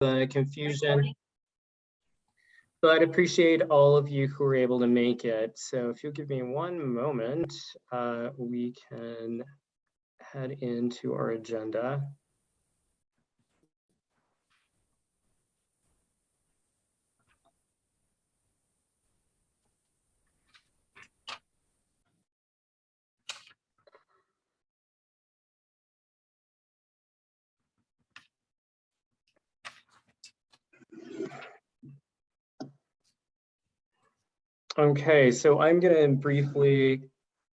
the confusion, but appreciate all of you who were able to make it. So if you'll give me one moment, we can head into our agenda. Okay, so I'm going to briefly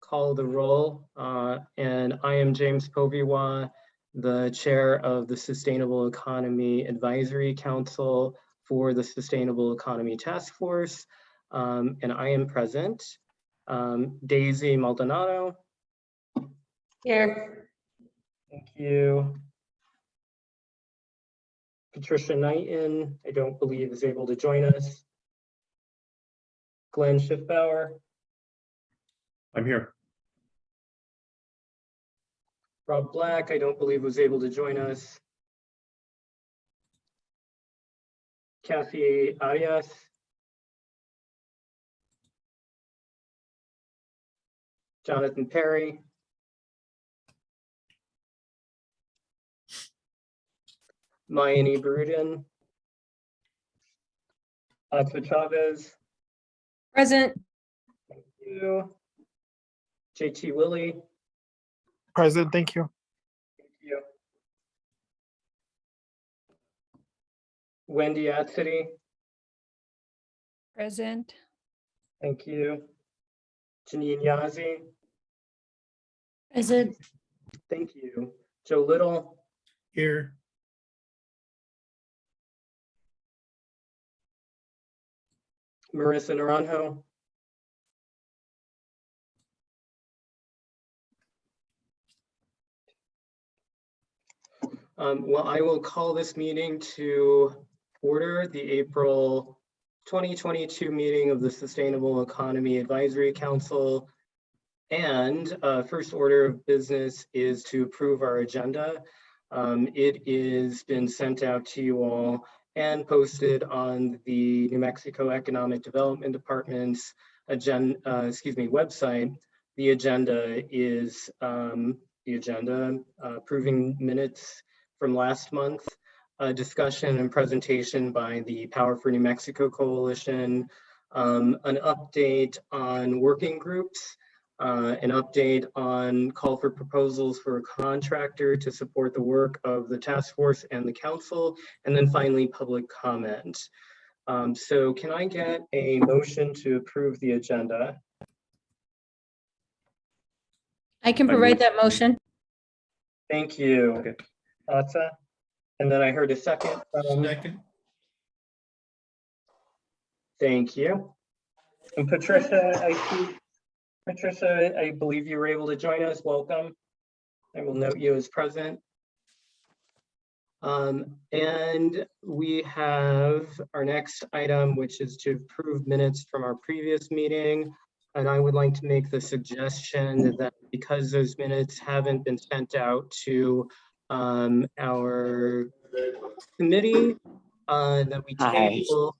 call the roll, and I am James Poviwa, the chair of the Sustainable Economy Advisory Council for the Sustainable Economy Task Force, and I am present. Daisy Maldonado. Here. Thank you. Patricia Knighton, I don't believe is able to join us. Glenn Schiffbauer. I'm here. Rob Black, I don't believe was able to join us. Kathy Arias. Jonathan Perry. Mayani Barudin. Atfa Chavez. Present. Thank you. JT Willie. Present, thank you. Thank you. Wendy Atsity. Present. Thank you. Janine Yazzie. Present. Thank you. Joe Little. Here. Marissa Naranjo. Well, I will call this meeting to order, the April 2022 meeting of the Sustainable Economy Advisory Council. And first order of business is to approve our agenda. It is been sent out to you all and posted on the New Mexico Economic Development Department's website. The agenda is approving minutes from last month, a discussion and presentation by the Power for New Mexico Coalition, an update on working groups, an update on call for proposals for a contractor to support the work of the task force and the council, and then finally public comment. So can I get a motion to approve the agenda? I can provide that motion. Thank you. Okay. Atsa. And then I heard a second from. Second. Thank you. And Patricia, I believe you were able to join us. Welcome. I will note you as present. And we have our next item, which is to approve minutes from our previous meeting. And I would like to make the suggestion that because those minutes haven't been sent out to our committee, that we table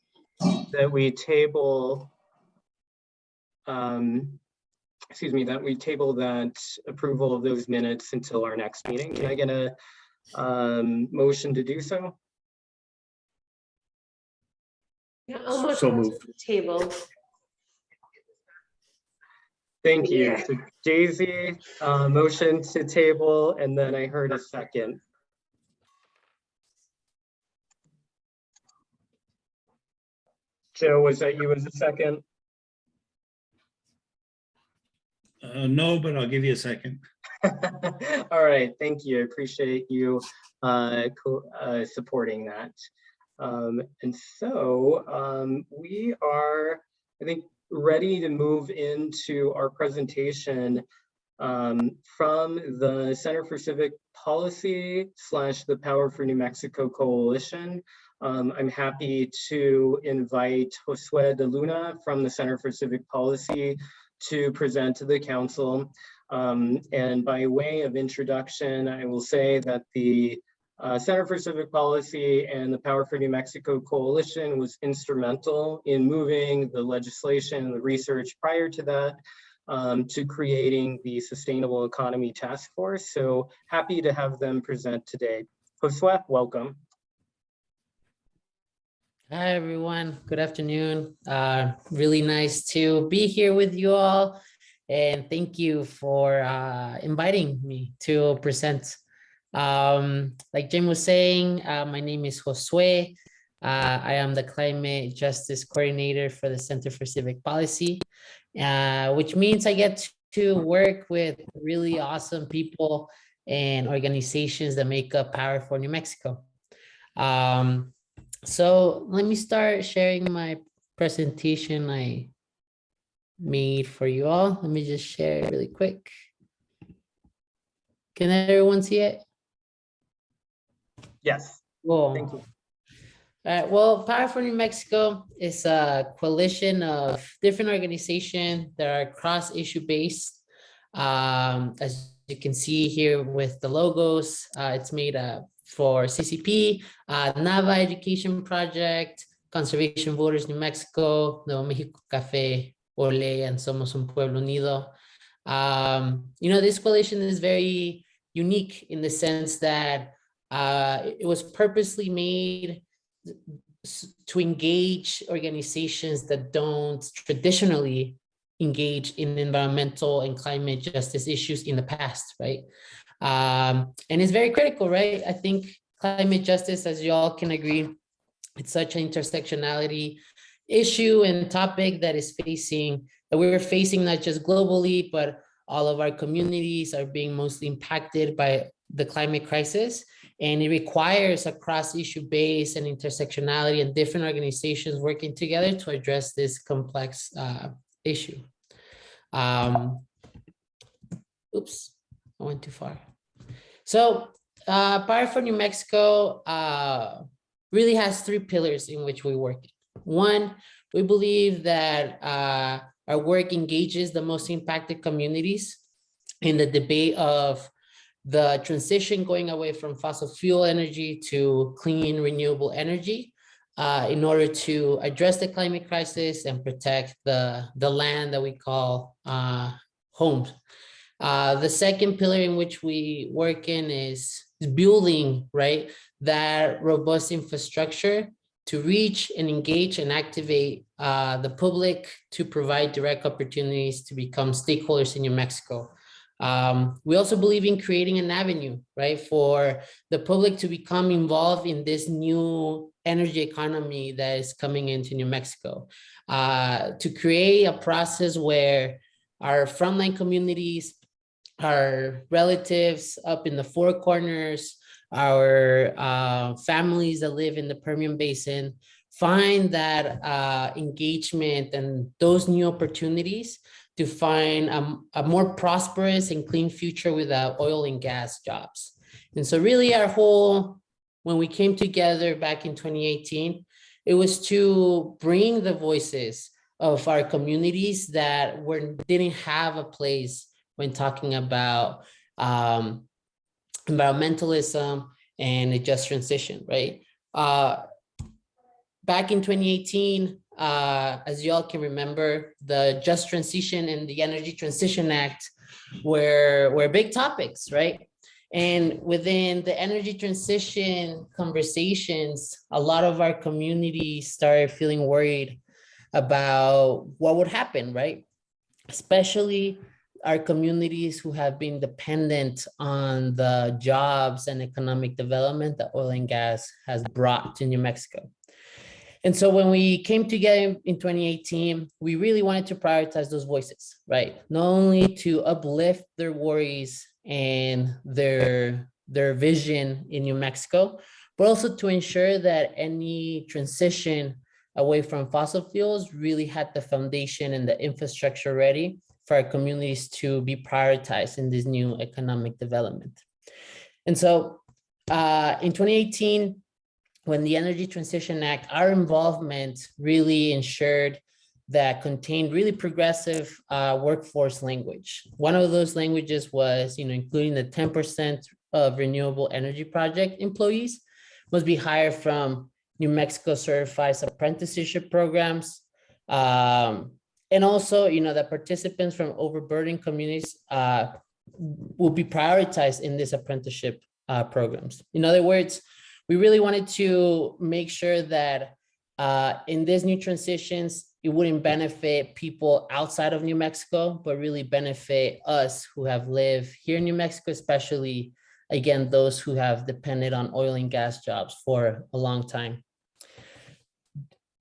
that approval of those minutes until our next meeting. Can I get a motion to do so? Yeah, I'll So moved. table. Thank you. Yeah. So Daisy, motion to table, and then I heard a second. Joe, was that you as a second? No, but I'll give you a second. All right, thank you. I appreciate you supporting that. And so we are, I think, ready to move into our presentation from the Center for Civic Policy / the Power for New Mexico Coalition. I'm happy to invite Josue de Luna from the Center for Civic Policy to present to the council. And by way of introduction, I will say that the Center for Civic Policy and the Power for New Mexico Coalition was instrumental in moving the legislation and the research prior to that to creating the Sustainable Economy Task Force. So happy to have them present today. Josue, welcome. Hi, everyone. Good afternoon. Really nice to be here with you all. And thank you for inviting me to present. Like Jim was saying, my name is Josue. I am the Climate Justice Coordinator for the Center for Civic Policy, which means I get to work with really awesome people and organizations that make up Power for New Mexico. So let me start sharing my presentation I made for you all. Let me just share it really quick. Can everyone see it? Yes, Cool. thank you. All right, well, Power for New Mexico is a coalition of different organizations that are cross-issue based. As you can see here with the logos, it's made up for CCP, Nava Education Project, Conservation Voters New Mexico, Nuevo Mexico Café, Ole, and Somos un Pueblo Unido. You know, this coalition is very unique in the sense that it was purposely made to engage organizations that don't traditionally engage in environmental and climate justice issues in the past, right? And it's very critical, right? I think climate justice, as you all can agree, it's such an intersectionality issue and topic that we're facing not just globally, but all of our communities are being mostly impacted by the climate crisis. And it requires a cross-issue base and intersectionality and different organizations working together to address this complex issue. Oops, I went too far. So Power for New Mexico really has three pillars in which we work. One, we believe that our work engages the most impacted communities in the debate of the transition going away from fossil fuel energy to clean, renewable energy in order to address the climate crisis and protect the land that we call home. The second pillar in which we work in is building, right, that robust infrastructure to reach and engage and activate the public to provide direct opportunities to become stakeholders in New Mexico. We also believe in creating an avenue, right, for the public to become involved in this new energy economy that is coming into New Mexico, to create a process where our frontline communities, our relatives up in the Four Corners, our families that live in the Permian Basin find that engagement and those new opportunities to find a more prosperous and clean future without oil and gas jobs. And so really when we came together back in 2018, it was to bring the voices of our communities that didn't have a place when talking about environmentalism and a just transition, right? Back in 2018, as you all can remember, the Just Transition and the Energy Transition Act were big topics, right? And within the energy transition conversations, a lot of our communities started feeling worried about what would happen, right? Especially our communities who have been dependent on the jobs and economic development that oil and gas has brought to New Mexico. And so when we came together in 2018, we really wanted to prioritize those voices, right? Not only to uplift their worries and their vision in New Mexico, but also to ensure that any transition away from fossil fuels really had the foundation and the infrastructure ready for our communities to be prioritized in this new economic development. And so in 2018, when the Energy Transition Act, our involvement really ensured that contained really progressive workforce language. One of those languages was, including the 10% of renewable energy project employees must be hired from New Mexico certified apprenticeship programs. And also, that participants from overburdened communities will be prioritized in this apprenticeship programs. In other words, we really wanted to make sure that in these new transitions, it wouldn't benefit people outside of New Mexico, but really benefit us who have lived here in New Mexico, especially, again, those who have depended on oil and gas jobs for a long time.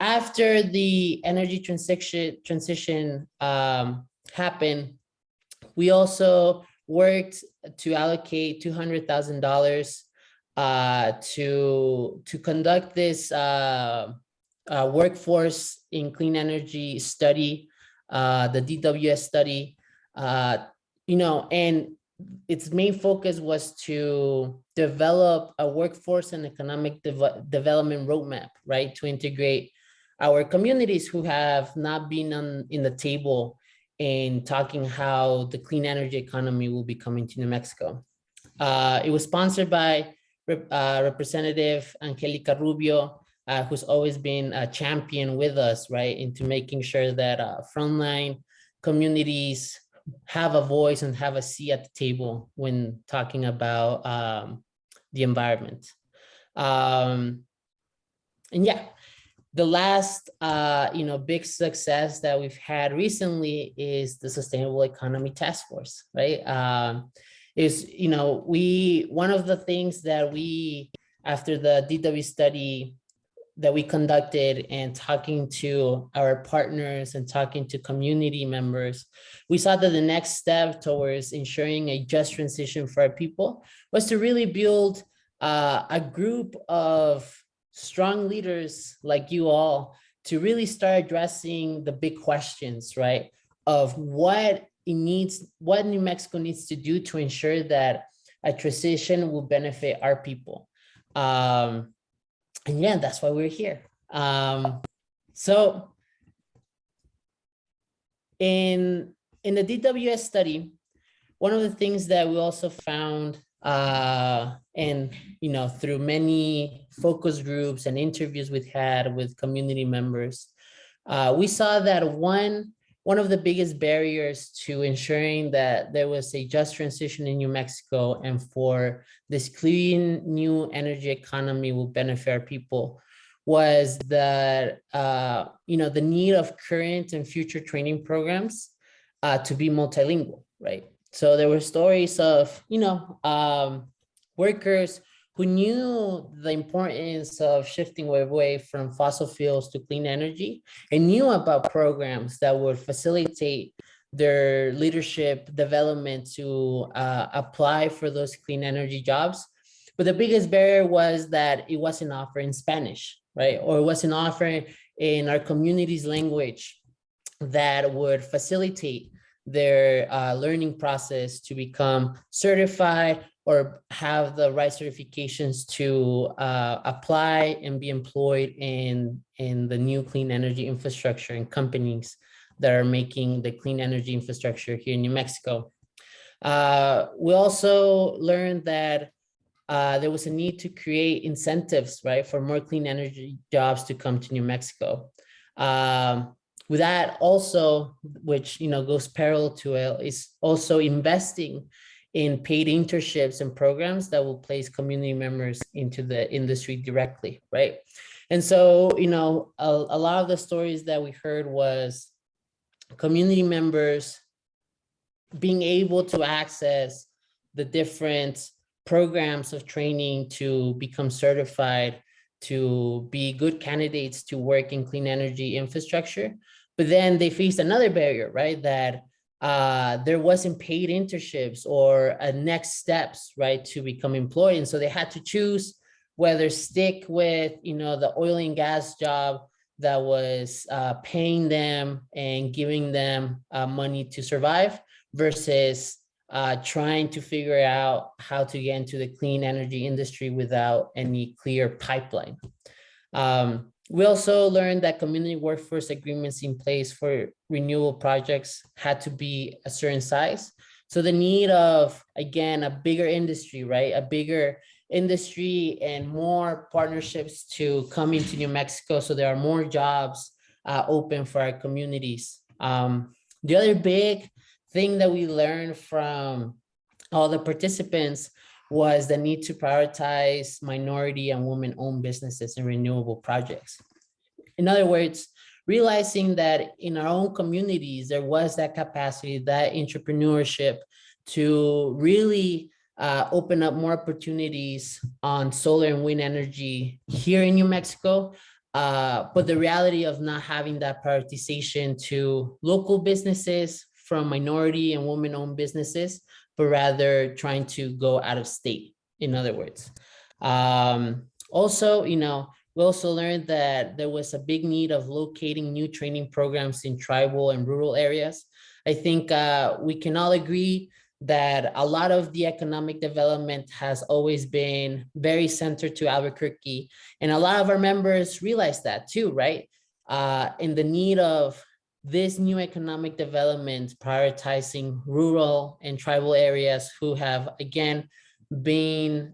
After the energy transition happened, we also worked to allocate $200,000 to conduct this workforce in clean energy study, the DWS study, and its main focus was to develop a workforce and economic development roadmap, right? To integrate our communities who have not been in the table in talking how the clean energy economy will be coming to New Mexico. It was sponsored by Representative Angelica Rubio, who's always been a champion with us, right, into making sure that frontline communities have a voice and have a seat at the table when talking about the environment. And yeah, the last big success that we've had recently is the Sustainable Economy Task Force, right? One of the things that we, after the DW study that we conducted and talking to our partners and talking to community members, we saw that the next step towards ensuring a just transition for our people was to really build a group of strong leaders like you all to really start addressing the big questions, right? Of what New Mexico needs to do to ensure that a transition will benefit our people. And yeah, that's why we're here. So in the DWS study, one of the things that we also found, and through many focus groups and interviews we've had with community members, we saw that one of the biggest barriers to ensuring that there was a just transition in New Mexico and for this clean new energy economy will benefit our people was that the need of current and future training programs to be multilingual, right? So there were stories of workers who knew the importance of shifting away from fossil fuels to clean energy and knew about programs that would facilitate their leadership development to apply for those clean energy jobs. But the biggest barrier was that it wasn't offered in Spanish, right? Or it wasn't offered in our community's language that would facilitate their learning process to become certified or have the right certifications to apply and be employed in the new clean energy infrastructure and companies that are making the clean energy infrastructure here in New Mexico. We also learned that there was a need to create incentives, right, for more clean energy jobs to come to New Mexico. With that also, which goes parallel to it, is also investing in paid internships and programs that will place community members into the industry directly, right? And so, a lot of the stories that we heard was community members being able to access the different programs of training to become certified, to be good candidates to work in clean energy infrastructure. But then they faced another barrier, right? That there wasn't paid internships or next steps, right, to become employed. And so they had to choose whether stick with, the oil and gas job that was paying them and giving them money to survive versus trying to figure out how to get into the clean energy industry without any clear pipeline. We also learned that community workforce agreements in place for renewable projects had to be a certain size So the need of, again, a bigger industry, right? A bigger industry and more partnerships to come into New Mexico. So there are more jobs open for our communities. The other big thing that we learned from all the participants was the need to prioritize minority and women-owned businesses and renewable projects. In other words, realizing that in our own communities, there was that capacity, that entrepreneurship to really open up more opportunities on solar and wind energy here in New Mexico. But the reality of not having that prioritization to local businesses from minority and women-owned businesses, but rather trying to go out of state, in other words. Also, we also learned that there was a big need of locating new training programs in tribal and rural areas. I think we can all agree that a lot of the economic development has always been very centered to Albuquerque. And a lot of our members realize that too, right? In the need of this new economic development, prioritizing rural and tribal areas who have, again, been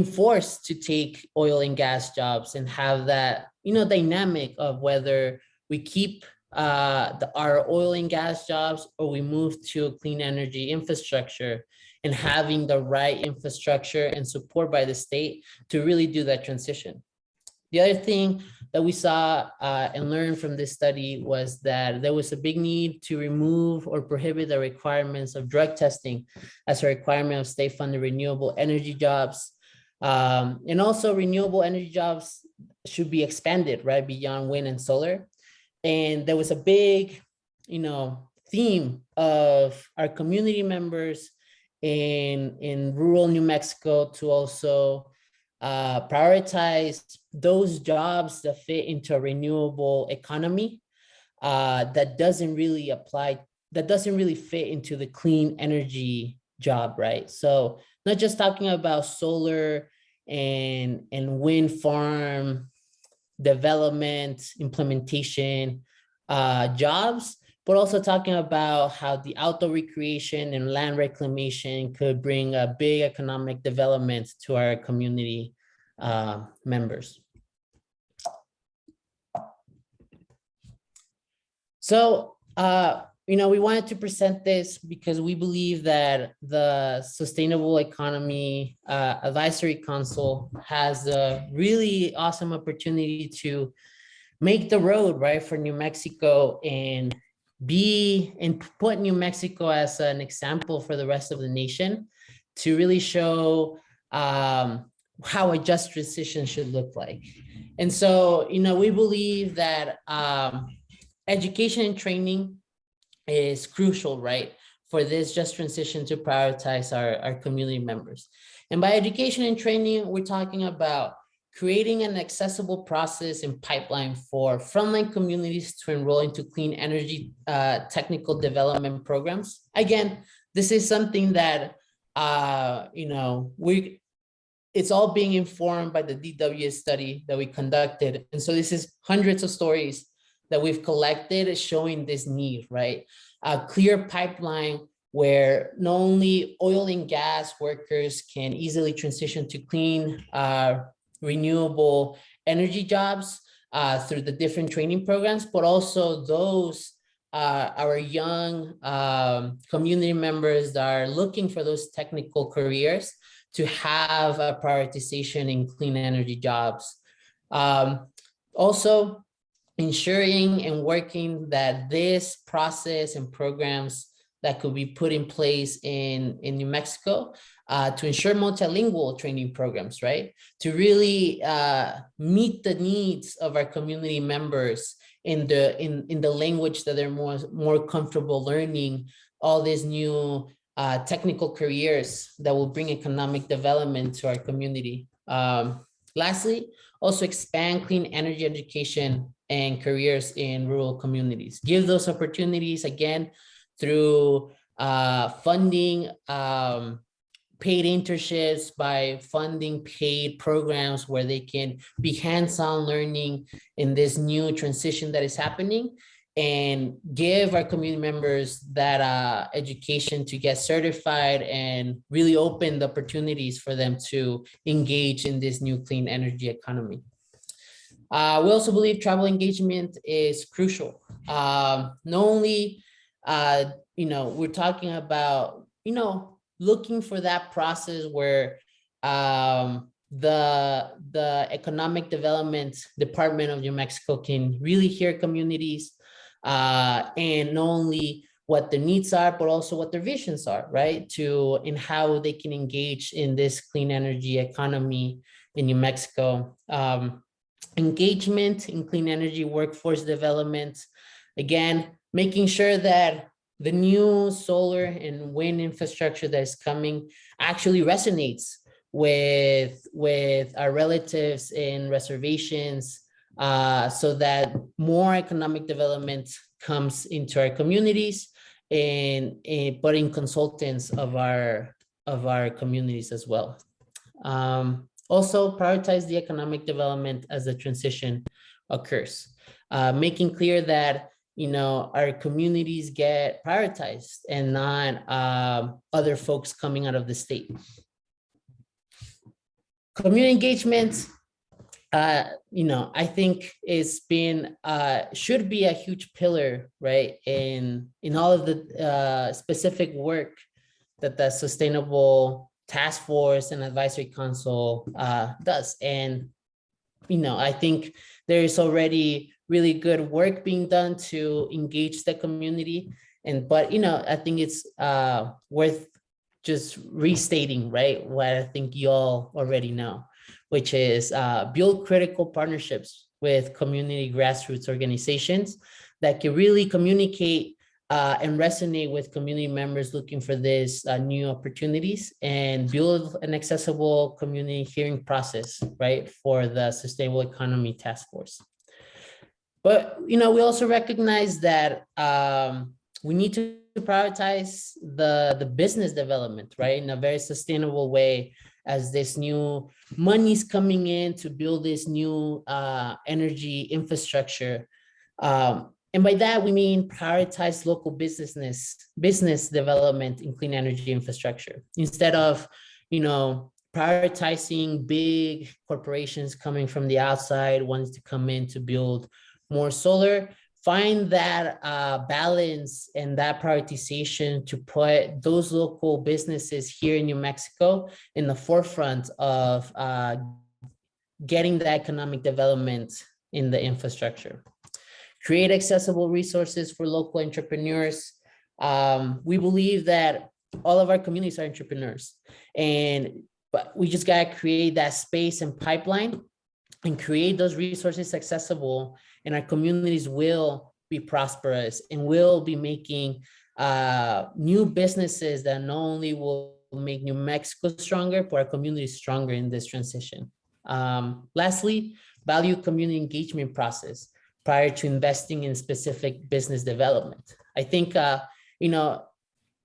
forced to take oil and gas jobs and have that, dynamic of whether we keep our oil and gas jobs or we move to a clean energy infrastructure, and having the right infrastructure and support by the state to really do that transition. The other thing that we saw and learned from this study was that there was a big need to remove or prohibit the requirements of drug testing as a requirement of state-funded renewable energy jobs. And also renewable energy jobs should be expanded, right, beyond wind and solar. And there was a big, theme of our community members in rural New Mexico to also prioritize those jobs that fit into a renewable economy that doesn't really fit into the clean energy job, right? So not just talking about solar and wind farm development, implementation jobs, but also talking about how the outdoor recreation and land reclamation could bring a big economic development to our community members. So, we wanted to present this because we believe that the Sustainable Economy Advisory Council has a really awesome opportunity to make the road, right, for New Mexico and put New Mexico as an example for the rest of the nation to really show how a just transition should look like. And so, we believe that education and training is crucial, right, for this just transition to prioritize our community members. And by education and training, we're talking about creating an accessible process and pipeline for frontline communities to enroll into clean energy technical development programs. Again, this is something that, it's all being informed by the DWS study that we conducted. And so this is hundreds of stories that we've collected showing this need, right? A clear pipeline where not only oil and gas workers can easily transition to clean, renewable energy jobs through the different training programs, but also those our young community members that are looking for those technical careers to have a prioritization in clean energy jobs. Also, ensuring and working that this process and programs that could be put in place in New Mexico to ensure multilingual training programs, right? To really meet the needs of our community members in the language that they're more comfortable learning, all these new technical careers that will bring economic development to our community. Lastly, also expand clean energy education and careers in rural communities. Give those opportunities, again, through funding paid internships, by funding paid programs where they can be hands-on learning in this new transition that is happening, and give our community members that education to get certified and really open the opportunities for them to engage in this new clean energy economy. We also believe tribal engagement is crucial. Not only, we're talking about, looking for that process where the Economic Development Department of New Mexico can really hear communities and not only what their needs are, but also what their visions are, right? In how they can engage in this clean energy economy in New Mexico. Engagement in clean energy workforce development, again, making sure that the new solar and wind infrastructure that is coming actually resonates with our relatives in reservations, so that more economic development comes into our communities and putting consultants of our communities as well. Also prioritize the economic development as the transition occurs, making clear that our communities get prioritized and not other folks coming out of the state. Community engagement, I think should be a huge pillar, right, in all of the specific work that the Sustainable Task Force and Advisory Council does. And, I think there is already really good work being done to engage the community. But I think it's worth just restating, right, what I think you all already know, which is build critical partnerships with community grassroots organizations that can really communicate and resonate with community members looking for these new opportunities, and build an accessible community hearing process, right, for the Sustainable Economy Task Force. But, we also recognize that we need to prioritize the business development, right, in a very sustainable way, as this new money's coming in to build this new energy infrastructure. And by that, we mean prioritize local business development in clean energy infrastructure, instead of, prioritizing big corporations coming from the outside, wanting to come in to build more solar. Find that balance and that prioritization to put those local businesses here in New Mexico in the forefront of getting the economic development in the infrastructure. Create accessible resources for local entrepreneurs. We believe that all of our communities are entrepreneurs, but we just gotta create that space and pipeline and create those resources accessible, and our communities will be prosperous and will be making new businesses that not only will make New Mexico stronger, but our communities stronger in this transition. Lastly, value community engagement process prior to investing in specific business development. I think,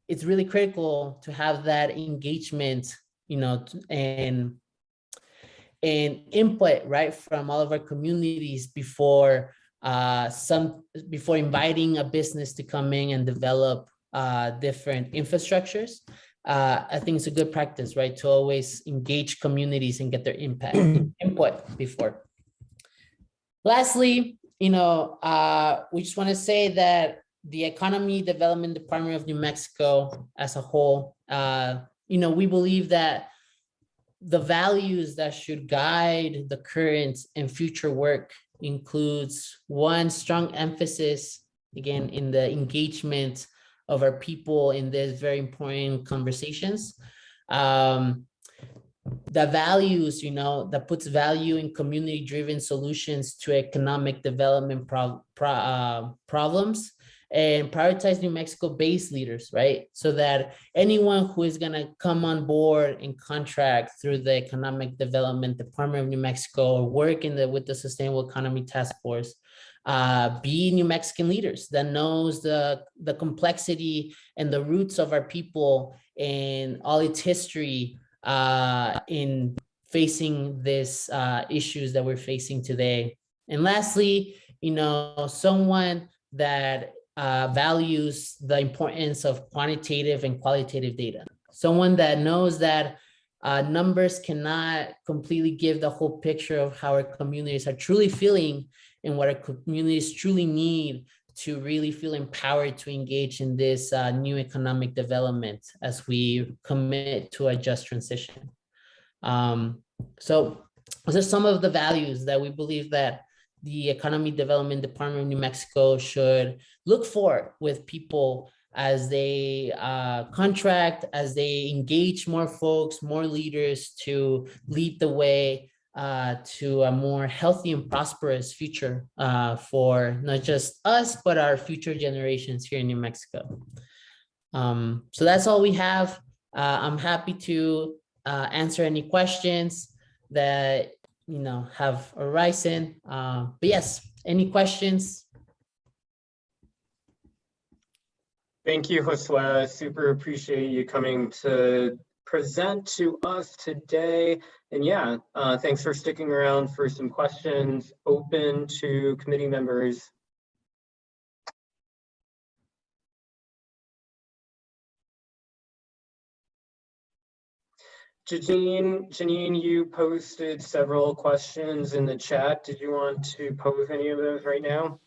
it's really critical to have that engagement, and input, right, from all of our communities before inviting a business to come in and develop different infrastructures. I think it's a good practice, right, to always engage communities and get their input before. Lastly, we just want to say that the Economy Development Department of New Mexico as a whole, we believe that the values that should guide the current and future work includes one, strong emphasis, again, in the engagement of our people in these very important conversations. The values, that puts value in community-driven solutions to economic development problems, and prioritize New Mexico-based leaders, right? So that anyone who is gonna come on board and contract through the Economic Development Department of New Mexico or work with the Sustainable Economy Task Force, be New Mexican leaders that knows the complexity and the roots of our people and all its history in facing these issues that we're facing today. And lastly, someone that values the importance of quantitative and qualitative data. Someone that knows that numbers cannot completely give the whole picture of how our communities are truly feeling and what our communities truly need to really feel empowered to engage in this new economic development as we commit to a just transition. So those are some of the values that we believe that the Economic Development Department of New Mexico should look for with people as they contract, as they engage more folks, more leaders to lead the way to a more healthy and prosperous future for not just us, but our future generations here in New Mexico. So that's all we have. I'm happy to answer any questions that have arisen. But yes, any questions? Thank you, Josue. Super appreciate you coming to present to us today. And yeah, thanks for sticking around for some questions open to committee members. Janine, you posted several questions in the chat. Did you want to pose any of those right now?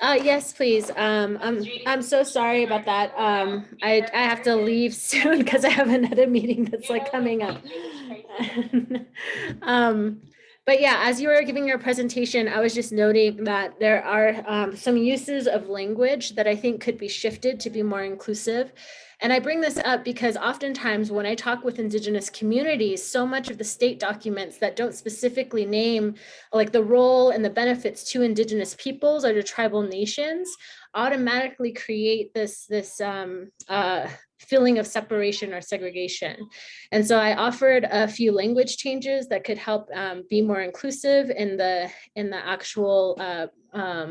Yes, please. I'm so sorry about that. I have to leave soon because I have another meeting that's like coming up. But yeah, as you were giving your presentation, I was just noting that there are some uses of language that I think could be shifted to be more inclusive. And I bring this up because oftentimes when I talk with Indigenous communities, so much of the state documents that don't specifically name like the role and the benefits to Indigenous peoples or to tribal nations automatically create this feeling of separation or segregation. And so I offered a few language changes that could help be more inclusive in the actual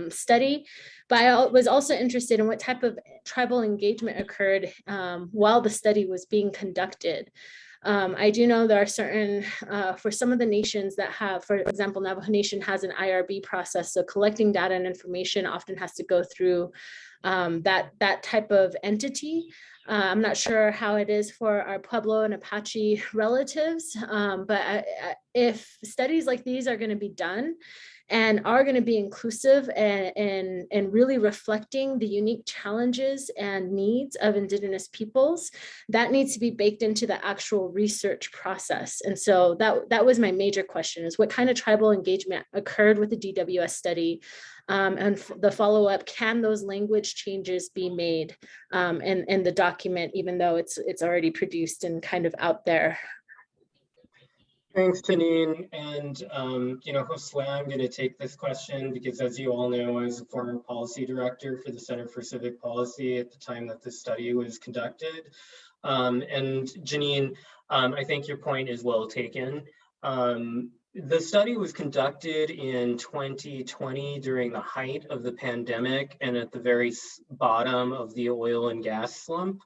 study. But I was also interested in what type of tribal engagement occurred while the study was being conducted. I do know there are certain, for some of the nations that have, for example, Navajo Nation has an IRB process. So collecting data and information often has to go through that type of entity. I'm not sure how it is for our Pueblo and Apache relatives, but if studies like these are going to be done and are going to be inclusive and really reflecting the unique challenges and needs of Indigenous peoples, that needs to be baked into the actual research process. And so that was my major question, is what kind of tribal engagement occurred with the DWS study? And the follow-up, can those language changes be made in the document, even though it's already produced and kind of out there? Thanks, Janine. And, Josue, I'm going to take this question because, as you all know, I was a former policy director for the Center for Civic Policy at the time that this study was conducted. And Janine, I think your point is well taken. The study was conducted in 2020 during the height of the pandemic and at the very bottom of the oil and gas slump.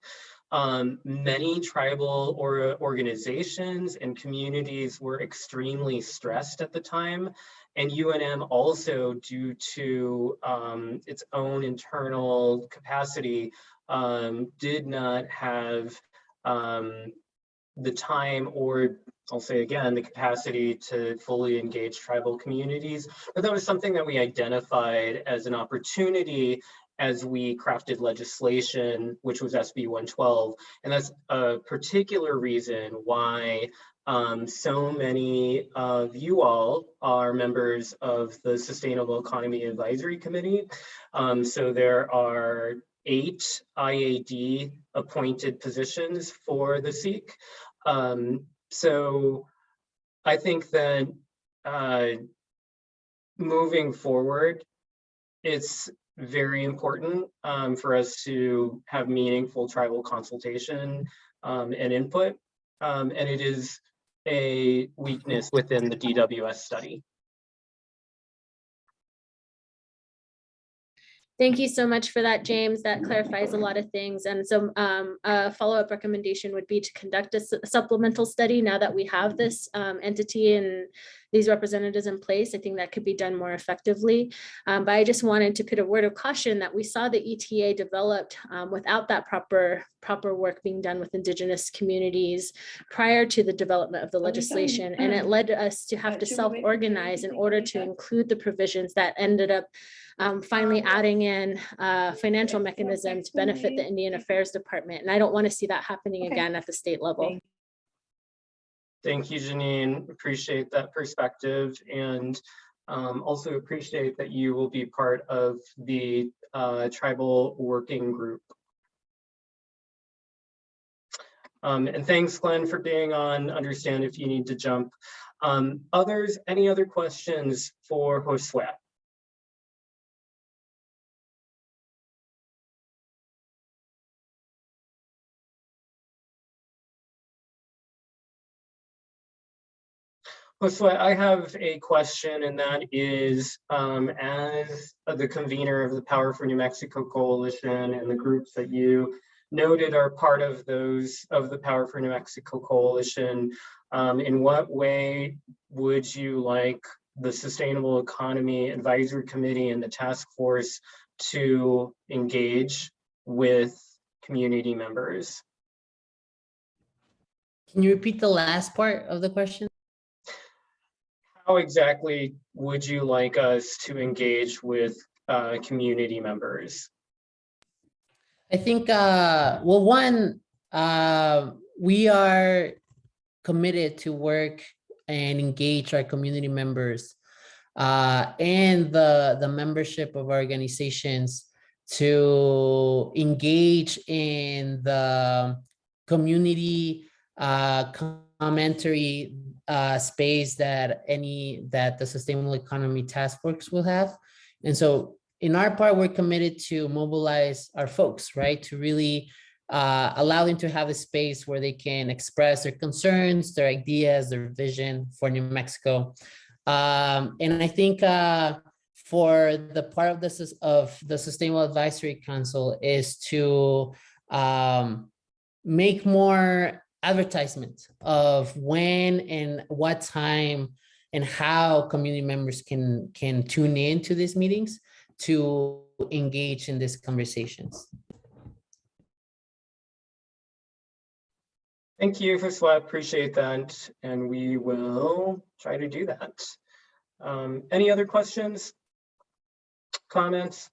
Many tribal organizations and communities were extremely stressed at the time, and UNM also, due to its own internal capacity, did not have the time, or I'll say again, the capacity to fully engage tribal communities. But that was something that we identified as an opportunity as we crafted legislation, which was SB 112. And that's a particular reason why so many of you all are members of the Sustainable Economy Advisory Committee. So there are 8 IAD appointed positions for the SEAC. So I think that moving forward, it's very important for us to have meaningful tribal consultation and input. And it is a weakness within the DWS study. Thank you so much for that, James. That clarifies a lot of things. And so a follow-up recommendation would be to conduct a supplemental study now that we have this entity in these representatives in place. I think that could be done more effectively. But I just wanted to put a word of caution that we saw the ETA developed without that proper work being done with Indigenous communities prior to the development of the legislation. And it led us to have to self-organize in order to include the provisions that ended up finally adding in a financial mechanism to benefit the Indian Affairs Department. And I don't want to see that happening again at the state level. Thank you, Janine. Appreciate that perspective, and also appreciate that you will be part of the tribal working group. And thanks, Glenn, for being on. Understand if you need to jump. Others, any other questions for Josue? Josue, I have a question, and that is, as the convener of the Power for New Mexico Coalition and the groups that you noted are part of those of the Power for New Mexico Coalition, in what way would you like the Sustainable Economy Advisory Committee and the task force to engage with community members? Can you repeat the last part of the question? How exactly would you like us to engage with community members? I think, well, one, we are committed to work and engage our community members and the membership of our organizations to engage in the community commentary space that the Sustainable Economy Task Force will have. And so in our part, we're committed to mobilize our folks, right? To really allow them to have a space where they can express their concerns, their ideas, their vision for New Mexico. And I think for the part of this of the Sustainable Advisory Council is to make more advertisement of when and what time and how community members can tune in to these meetings to engage in these conversations. Thank you, Josue. Appreciate that, and we will try to do that. Any other questions, comments?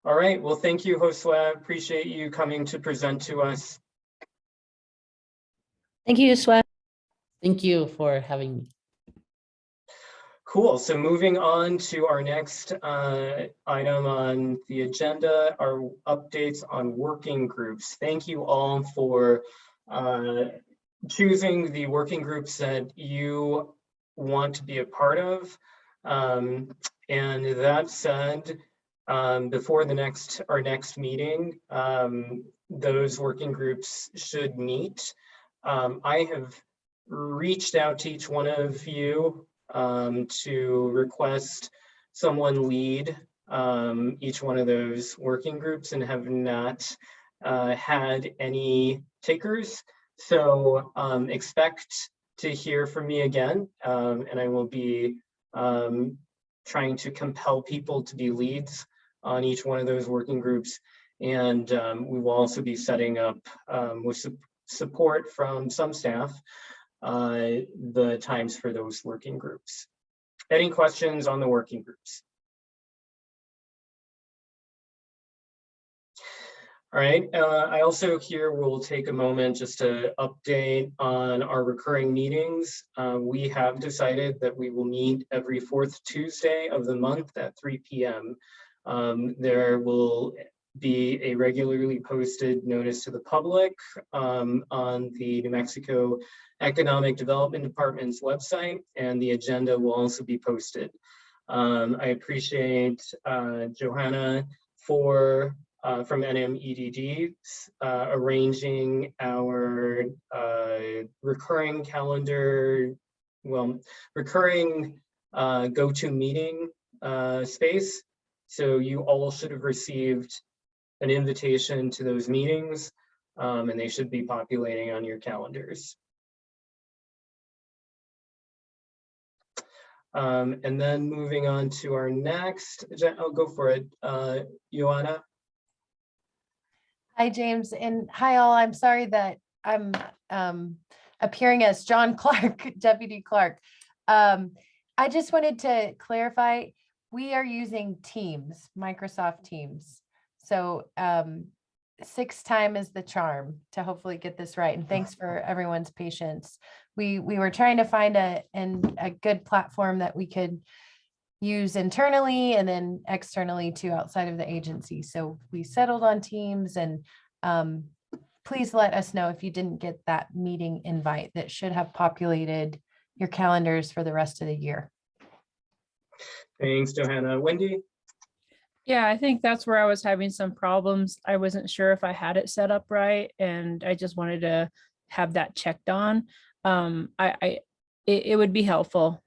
All right, well, thank you, Josue. Appreciate you coming to present to us. Thank you, Josue. Thank you for having me. Cool, so moving on to our next item on the agenda, our updates on working groups. Thank you all for choosing the working groups that you want to be a part of. And that said, before our next meeting, those working groups should meet. I have reached out to each one of you to request someone lead each one of those working groups and have not had any takers. So expect to hear from me again, and I will be trying to compel people to be leads on each one of those working groups. And we will also be setting up with support from some staff the times for those working groups. Any questions on the working groups? All right, I also here will take a moment just to update on our recurring meetings. We have decided that we will meet every fourth Tuesday of the month at 3 p.m. There will be a regularly posted notice to the public on the New Mexico Economic Development Department's website, and the agenda will also be posted. I appreciate Johanna from NMEDD arranging our recurring calendar, recurring go-to meeting space. So you all should have received an invitation to those meetings. and they should be populating on your calendars. And then moving on to our next, oh, go for it, Joanna. Hi, James, and hi all. I'm sorry that I'm appearing as John Clark, Deputy Clark. I just wanted to clarify, we are using Teams, Microsoft Teams. So 6 times is the charm to hopefully get this right. And thanks for everyone's patience. We were trying to find a good platform that we could use internally and then externally to outside of the agency. So we settled on Teams, and please let us know if you didn't get that meeting invite that should have populated your calendars for the rest of the year. Thanks, Johanna. Wendy? Yeah, I think that's where I was having some problems. I wasn't sure if I had it set up right, and I just wanted to have that checked on. It would be helpful.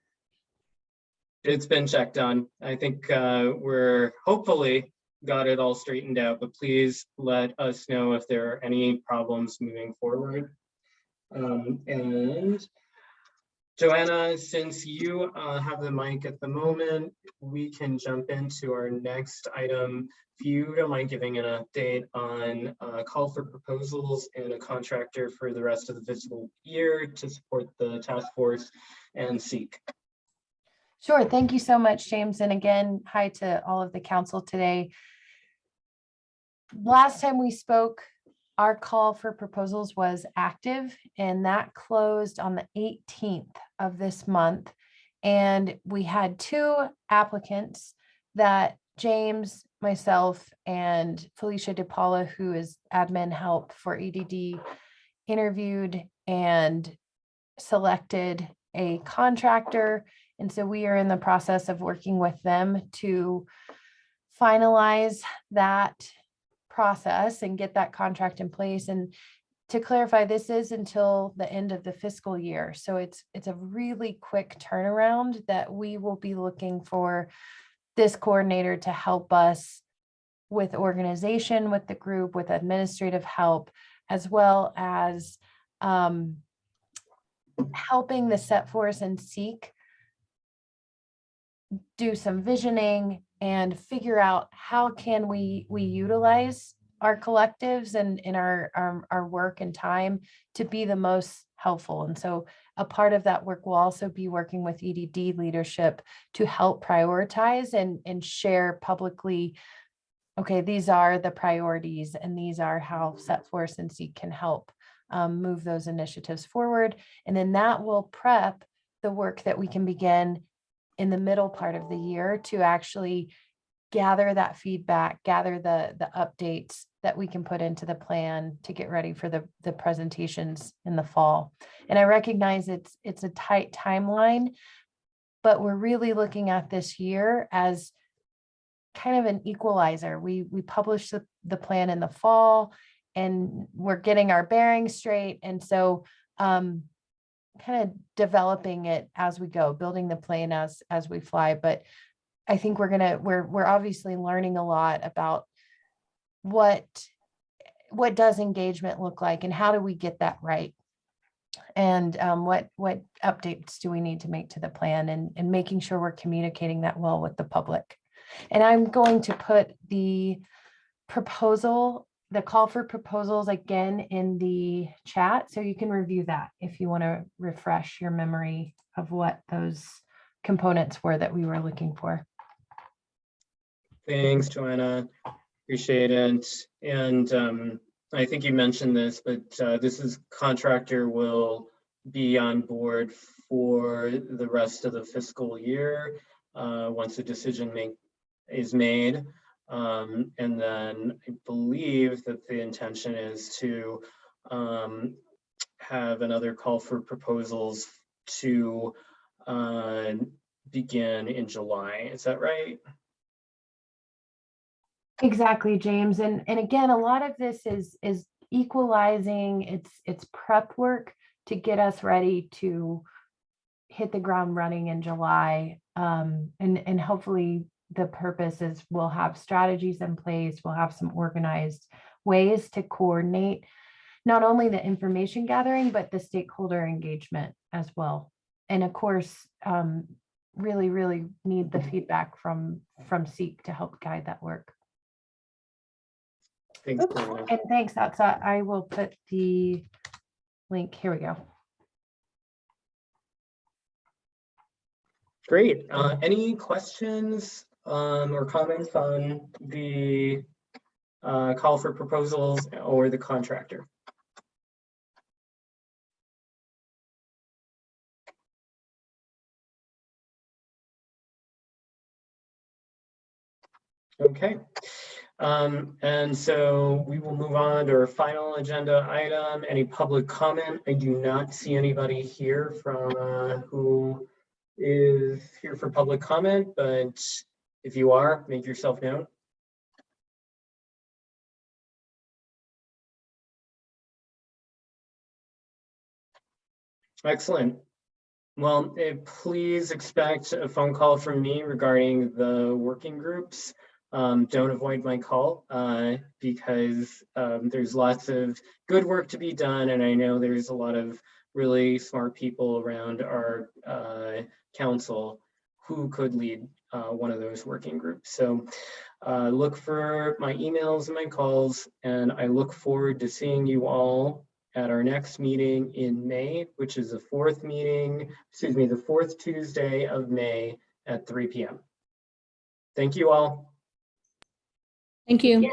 It's been checked on. I think we're hopefully got it all straightened out, but please let us know if there are any problems moving forward. And Joanna, since you have the mic at the moment, we can jump into our next item. If you don't mind giving an update on a call for proposals and a contractor for the rest of the fiscal year to support the task force and SEAC. Sure. Thank you so much, James. And again, hi to all of the council today. Last time we spoke, our call for proposals was active, and that closed on the 18th of this month. And we had 2 applicants that James, myself, and Felicia DePaula, who is admin help for EDD, interviewed and selected a contractor. And so we are in the process of working with them to finalize that process and get that contract in place. And to clarify, this is until the end of the fiscal year. So it's a really quick turnaround that we will be looking for this coordinator to help us with organization, with the group, with administrative help, as well as helping the set force and SEAC do some visioning and figure out how can we utilize our collectives and in our work and time to be the most helpful. And so a part of that work will also be working with EDD leadership to help prioritize and share publicly, okay, these are the priorities and these are how set force and SEAC can help move those initiatives forward. And then that will prep the work that we can begin in the middle part of the year to actually gather that feedback, gather the updates that we can put into the plan to get ready for the presentations in the fall. And I recognize it's a tight timeline, but we're really looking at this year as kind of an equalizer. We published the plan in the fall, and we're getting our bearings straight. And so kind of developing it as we go, building the plane as we fly. But I think we're obviously learning a lot about what does engagement look like and how do we get that right, and what updates do we need to make to the plan, and making sure we're communicating that well with the public. And I'm going to put the call for proposals again in the chat, so you can review that if you want to refresh your memory of what those components were that we were looking for. Thanks, Joanna. Appreciate it. And I think you mentioned this, but this is contractor will be on board for the rest of the fiscal year once a decision is made. And then I believe that the intention is to have another call for proposals to begin in July. Is that right? Exactly, James. And again, a lot of this is equalizing, it's prep work to get us ready to hit the ground running in July. And hopefully the purpose is we'll have strategies in place, we'll have some organized ways to coordinate not only the information gathering, but the stakeholder engagement as well. And of course, really, really need the feedback from SEAC to help guide that work. Thanks, Oops, Karina. and thanks, that's, I will put the link, here we go. Great. Any questions or comments on the call for proposals or the contractor? Okay. And so we will move on to our final agenda item. Any public comment? I do not see anybody here from who is here for public comment, but if you are, make yourself known. Excellent. Well, please expect a phone call from me regarding the working groups. Don't avoid my call because there's lots of good work to be done. And I know there's a lot of really smart people around our council who could lead one of those working groups. So look for my emails and my calls, and I look forward to seeing you all at our next meeting in May, which is the fourth Tuesday of May at 3 p.m. Thank you all. Thank you. Yeah.